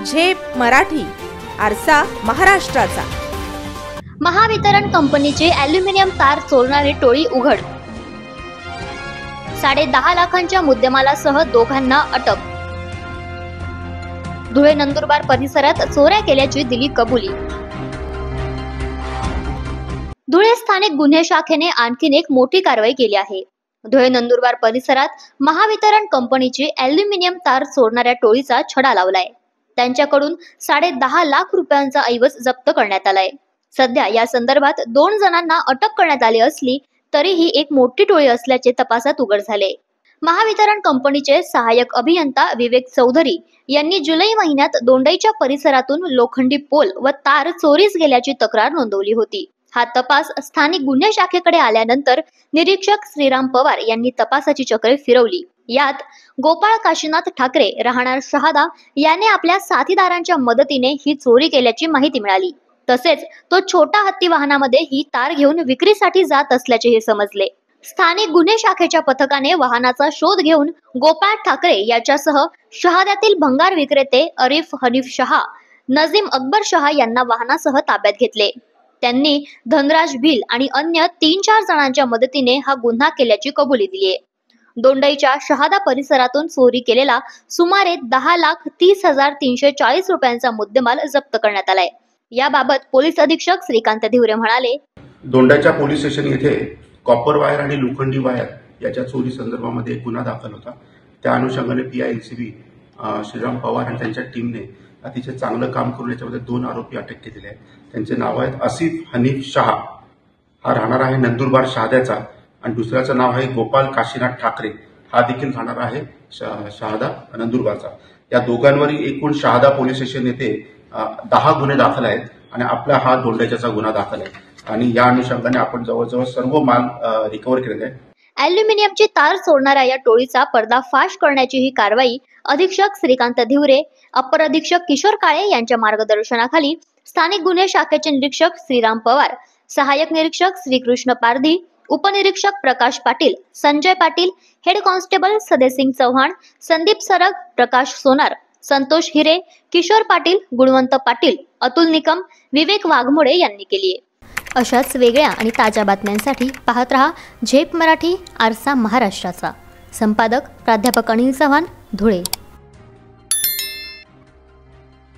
झेप मराठी, आरसा महाराष्ट्राचा। महावितरण कंपनीचे ॲल्युमिनियम तार चोरणारी टोळी उघड। 10.5 लाखांच्या मुद्देमालासह दोघांना अटक। धुळे नंदुरबार परिसरात चोऱ्या केल्याची दिली कबुली। धुळे स्थानिक गुन्हे शाखेने आणखीन एक मोठी कारवाई केली आहे। धुळे नंदुरबार परिसरात महावितरण कंपनीची ॲल्युमिनियम तार चोरणाऱ्या टोळीचा छडा लावलाय। त्यांच्याकडून 10.5 लाख रुपयांचा ऐवज जप्त करण्यात आलाय। सध्या या संदर्भात 2 जणांना अटक करण्यात आली असली तरीही एक मोठी टोळी असल्याचे तपासात उघड झाले। महावितरण कंपनीचे सहाय्यक अभियंता विवेक चौधरी यांनी जुलै महिन्यात दोंडाईच्या परिसरातून लोखंडी पोल व तार चोरीस गेल्याची तक्रार नोंदवली होती। हा तपास स्थानिक गुन्हे शाखेकडे आल्यानंतर निरीक्षक श्रीराम पवार यांनी तपासाची चक्रे फिरवली। यात गोपाळ काशीनाथ ठाकरे राहणार शहादा याने आपल्या साथीदारांच्या मदतीने ही चोरी केल्याची माहिती मिळाली। तसेच तो छोटा हत्ती वाहनामध्ये ही तार घेऊन विक्रीसाठी जात असल्याचे हे समजले। स्थानिक गुन्हे शाखेच्या पथकाने वाहनाचा शोध घेऊन गोपाळ ठाकरे याच्यासह शहाद्यातील भंगार विक्रेते अरिफ हनीफ शहा, नजीम अकबर शहा यांना वाहनासह ताब्यात घेतले। त्यांनी धनराज भिल आणि अन्य 3-4 जणांच्या मदतीने हा गुन्हा केल्याची कबुली दिली आहे। दोंडाईच्या शहादा परिसरातून चोरी केलेला सुमारे 10,30,340 रुपयांचा मुद्देमाल जप्त करण्यात आलाय। याबाबत पोलीस अधीक्षक श्रीकांत धिवरे म्हणाले, दोंडाच्या पोलीस स्टेशन येथे कॉपर वायर आणि लोखंडी वायर याच्या चोरी संदर्भामध्ये एक गुन्हा दाखल होता। त्या अनुषंगाने PI-LCB श्रीराम पवार आणि त्यांच्या टीमने अतिशय चांगलं काम करून याच्यामध्ये 2 आरोपी अटक केलेले आहेत। त्यांचे नाव आहेत आसिफ हनीफ शहा, हा राहणार आहे नंदुरबार शहाद्याचा, आणि दुसऱ्याचं नाव आहे गोपाल काशीनाथ ठाकरे, हा देखील राहणार आहे शहादा नंदुरबारचा। या दोघांवरील एकूण शहादा पोलीस स्टेशन येथे 10 गुन्हे दाखल आहेत आणि आपला हा दोंडाच्याचा गुन्हा दाखल आहे आणि या अनुषंगाने आपण जवळजवळ सर्व माल रिकव्हर केलेला आहे। ॲल्युमिनियमची तार चोरणाऱ्या या टोळीचा पर्दाफाश करण्याची ही कारवाई अधीक्षक श्रीकांत धिवरे, अपर अधीक्षक किशोर काळे यांच्या मार्गदर्शनाखाली स्थानिक गुन्हे शाखेचे निरीक्षक श्रीराम पवार, सहाय्यक निरीक्षक श्रीकृष्ण पारधी, उपनिरीक्षक प्रकाश पाटील, संजय पाटील, हेड कॉन्स्टेबल सदेसिंग चव्हाण, संदीप सरग, प्रकाश सोनार, संतोष हिरे, किशोर पाटील, गुणवंत पाटील, अतुल निकम, विवेक वाघमोडे यांनी केली आहे। अशाच वेगळ्या आणि ताज्या बातम्यांसाठी पाहत रहा झेप मराठी, आरसा महाराष्ट्राचा। संपादक प्राध्यापक अनिल चव्हाण, धुळे।